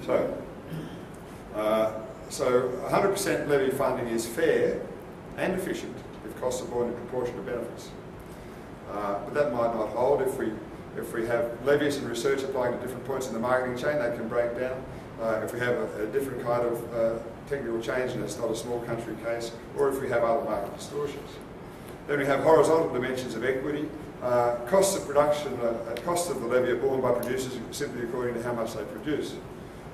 So 100% levy funding is fair and efficient if costs are borne in proportion to benefits. But that might not hold if we have levies and research applying to different points in the marketing chain. They can break down. If we have a different kind of technical change and it's not a small country case, or if we have other market distortions. Then we have horizontal dimensions of equity. Costs of production, costs of the levy are borne by producers simply according to how much they produce.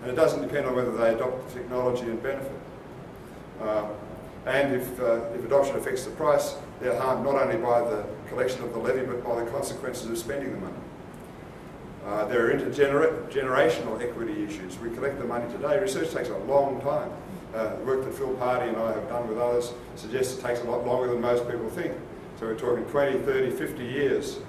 And it doesn't depend on whether they adopt the technology and benefit. And if adoption affects the price, they're harmed not only by the collection of the levy, but by the consequences of spending the money. There are intergenerational equity issues. We collect the money today. Research takes a long time. The work that Phil Party and I have done with others suggests it takes a lot longer than most people think. So we're talking 20, 30, 50 years.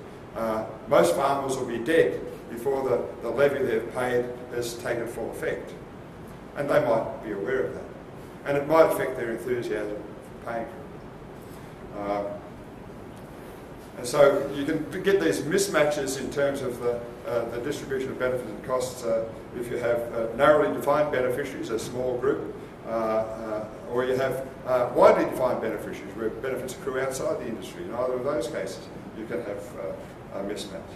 Most farmers will be dead before the levy they've paid has taken full effect. And they might be aware of that. And it might affect their enthusiasm for paying for it. And so you can get these mismatches in terms of the distribution of benefits and costs if you have narrowly defined beneficiaries, a small group, or you have widely defined beneficiaries where benefits accrue outside the industry. In either of those cases, you can have a mismatch.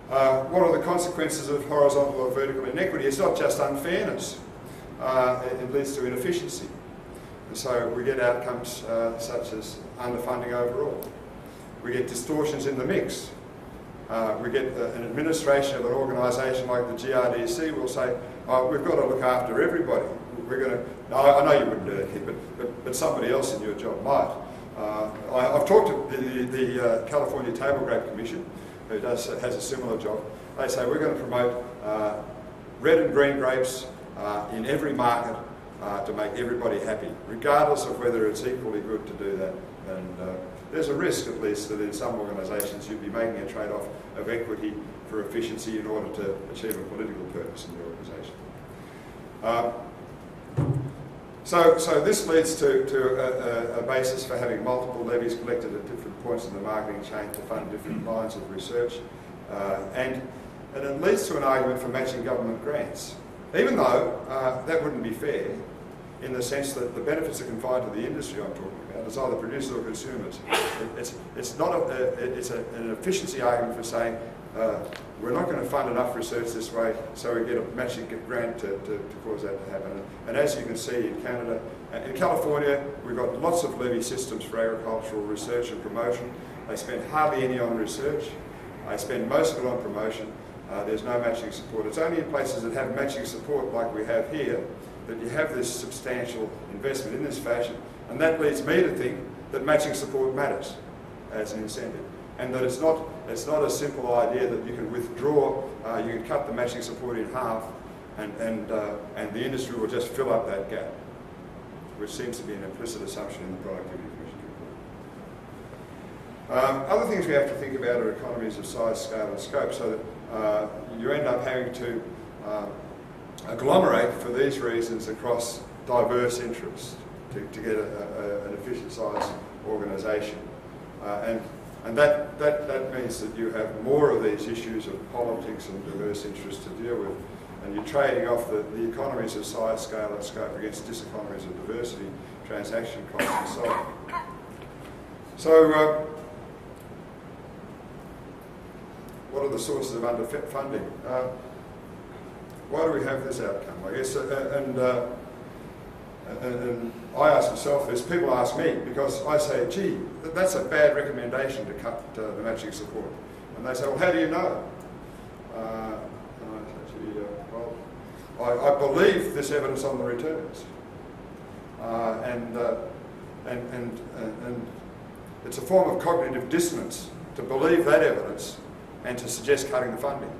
What are the consequences of horizontal or vertical inequity? It's not just unfairness. It leads to inefficiency. And so we get outcomes such as underfunding overall. We get distortions in the mix. We get an administration of an organisation like the GRDC will say, oh, we've got to look after everybody. We're going to, I know you wouldn't do that here, but somebody else in your job might. I've talked to the California Table Grape Commission, who has a similar job. They say we're going to promote red and green grapes in every market to make everybody happy, regardless of whether it's equally good to do that. And there's a risk, at least, that in some organisations you'd be making a trade-off of equity for efficiency in order to achieve a political purpose in the organisation. So this leads to a basis for having multiple levies collected at different points in the marketing chain to fund different lines of research. And it leads to an argument for matching government grants, even though that wouldn't be fair in the sense that the benefits are confined to the industry I'm talking about. It's either producers or consumers. It's an efficiency argument for saying we're not going to fund enough research this way, so we get a matching grant to cause that to happen. And as you can see in Canada, in California, we've got lots of levy systems for agricultural research and promotion. They spend hardly any on research. They spend most of it on promotion. There's no matching support. It's only in places that have matching support like we have here that you have this substantial investment in this fashion. And that leads me to think that matching support matters as an incentive. And that it's not a simple idea that you can withdraw, you can cut the matching support in half and the industry will just fill up that gap, which seems to be an implicit assumption in the Productivity Commission report. Other things we have to think about are economies of size, scale and scope, so that you end up having to agglomerate for these reasons across diverse interests to get an efficient size organisation. And that means that you have more of these issues of politics and diverse interests to deal with, and you're trading off the economies of size, scale and scope against diseconomies of diversity, transaction costs and so on. So what are the sources of underfunding? Why do we have this outcome? I guess, and I ask myself this, people ask me, because I say, gee, that's a bad recommendation to cut the matching support. And they say, well, how do you know? And I say, gee, well, I believe this evidence on the returns. And it's a form of cognitive dissonance to believe that evidence and to suggest cutting the funding.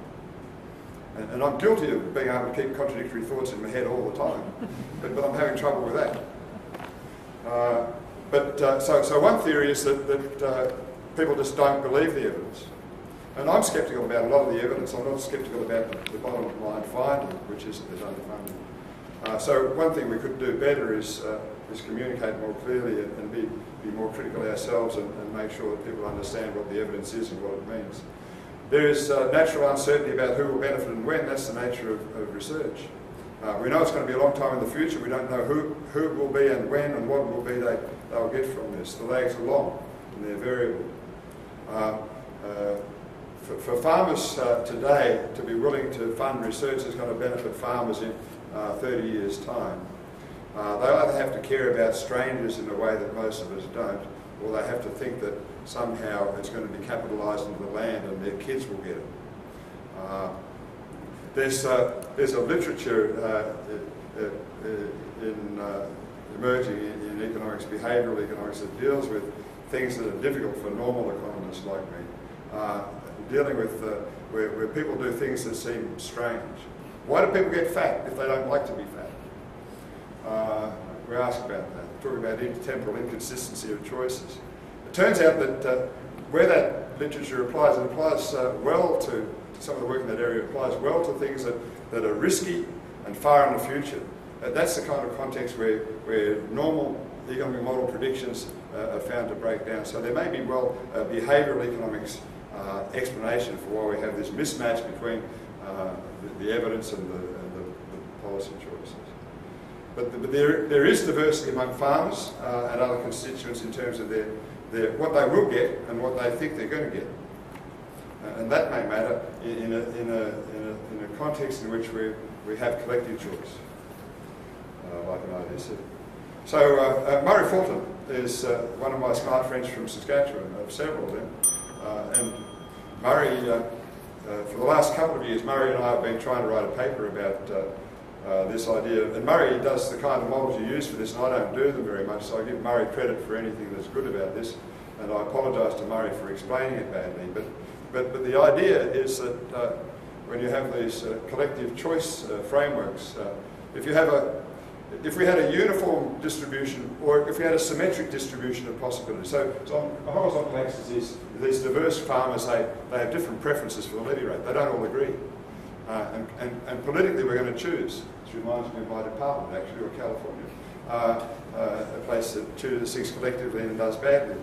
And I'm guilty of being able to keep contradictory thoughts in my head all the time, but I'm having trouble with that. So one theory is that people just don't believe the evidence. And I'm sceptical about a lot of the evidence. I'm not sceptical about the bottom line finding, which is that there's underfunding. So one thing we could do better is communicate more clearly and be more critical ourselves and make sure that people understand what the evidence is and what it means. There is natural uncertainty about who will benefit and when. That's the nature of research. We know it's going to be a long time in the future. We don't know who it will be and when and what it will be they'll get from this. The lags are long and they're variable. For farmers today to be willing to fund research that's going to benefit farmers in 30 years' time, they either have to care about strangers in a way that most of us don't, or they have to think that somehow it's going to be capitalised into the land and their kids will get it. There's a literature emerging in economics, behavioural economics, that deals with things that are difficult for normal economists like me, dealing with where people do things that seem strange. Why do people get fat if they don't like to be fat? We ask about that, talking about intertemporal inconsistency of choices. It turns out that where that literature applies, it applies well to some of the work in that area, applies well to things that are risky and far in the future. That's the kind of context where normal economic model predictions are found to break down. So there may be behavioural economics explanation for why we have this mismatch between the evidence and the policy choices. But there is diversity among farmers and other constituents in terms of what they will get and what they think they're going to get. And that may matter in a context in which we have collective choice, like an idea said. So Murray Fulton is one of my smart friends from Saskatchewan, several of them. And Murray, for the last couple of years, Murray and I have been trying to write a paper about this idea. And Murray does the kind of models you use for this, and I don't do them very much, so I give Murray credit for anything that's good about this. And I apologise to Murray for explaining it badly. But the idea is that when you have these collective choice frameworks, if we had a uniform distribution, or if we had a symmetric distribution of possibilities. So on a horizontal axis, these diverse farmers, they have different preferences for the levy rate. They don't all agree. And politically we're going to choose. This reminds me of my department, actually, or California. A place that thinks collectively and does badly.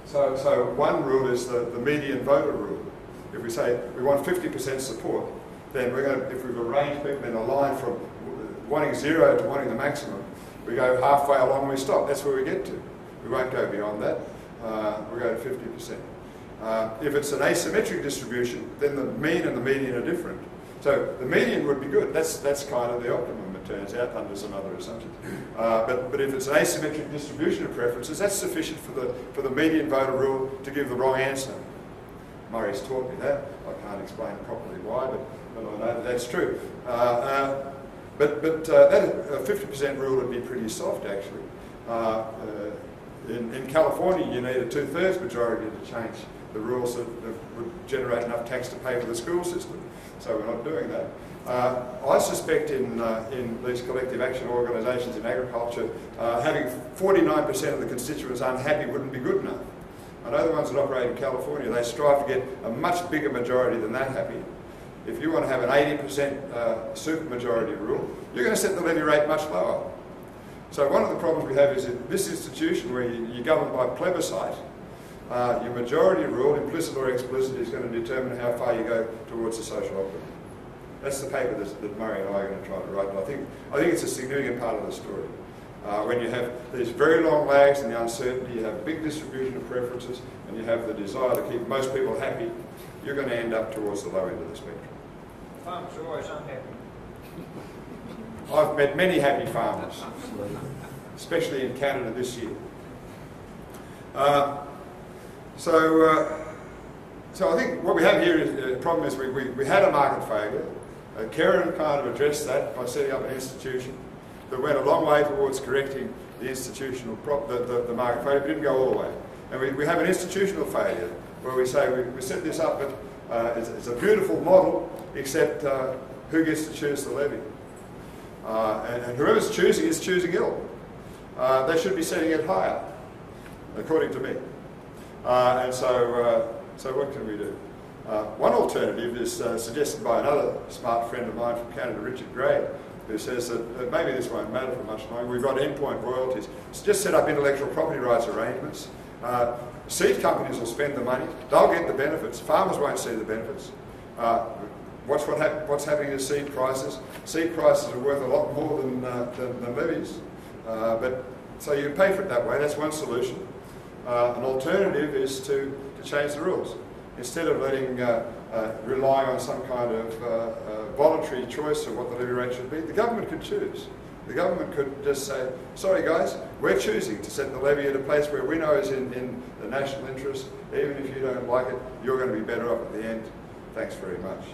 So one rule is the median voter rule. If we say we want 50% support, then if we've arranged people in a line from wanting 0 to wanting the maximum, we go halfway along and we stop. That's where we get to. We won't go beyond that. We'll go to 50%. If it's an asymmetric distribution, then the mean and the median are different. So the median would be good. That's kind of the optimum, it turns out, under some other assumptions. But if it's an asymmetric distribution of preferences, that's sufficient for the median voter rule to give the wrong answer. Murray's taught me that. I can't explain properly why, but I know that's true. But that 50% rule would be pretty soft, actually. In California, you need a 2/3 majority to change the rules that would generate enough tax to pay for the school system. So we're not doing that. I suspect in these collective action organisations in agriculture, having 49% of the constituents unhappy wouldn't be good enough. I know the ones that operate in California, they strive to get a much bigger majority than that happy. If you want to have an 80% supermajority rule, you're going to set the levy rate much lower. So one of the problems we have is in this institution where you govern by plebiscite, your majority rule, implicit or explicit, is going to determine how far you go towards the social optimum. That's the paper that Murray and I are going to try to write, but I think it's a significant part of the story. When you have these very long lags and the uncertainty, you have a big distribution of preferences, and you have the desire to keep most people happy, you're going to end up towards the low end of the spectrum. Farmers are always unhappy. I've met many happy farmers, especially in Canada this year. So I think what we have here is the problem is we had a market failure. Karen kind of addressed that by setting up an institution that went a long way towards correcting the institutional the market failure, but didn't go all the way. And we have an institutional failure where we say we set this up, but it's a beautiful model, except who gets to choose the levy? And whoever's choosing is choosing ill. They should be setting it higher, according to me. And so what can we do? One alternative is suggested by another smart friend of mine from Canada, Richard Gray, who says that maybe this won't matter for much longer. We've got endpoint royalties. So just set up intellectual property rights arrangements. Seed companies will spend the money. They'll get the benefits. Farmers won't see the benefits. What's happening to seed prices? Seed prices are worth a lot more than levies. So you pay for it that way. That's one solution. An alternative is to change the rules. Instead of relying on some kind of voluntary choice of what the levy rate should be, the government could choose. The government could just say, sorry guys, we're choosing to set the levy at a place where we know is in the national interest. Even if you don't like it, you're going to be better off at the end. Thanks very much.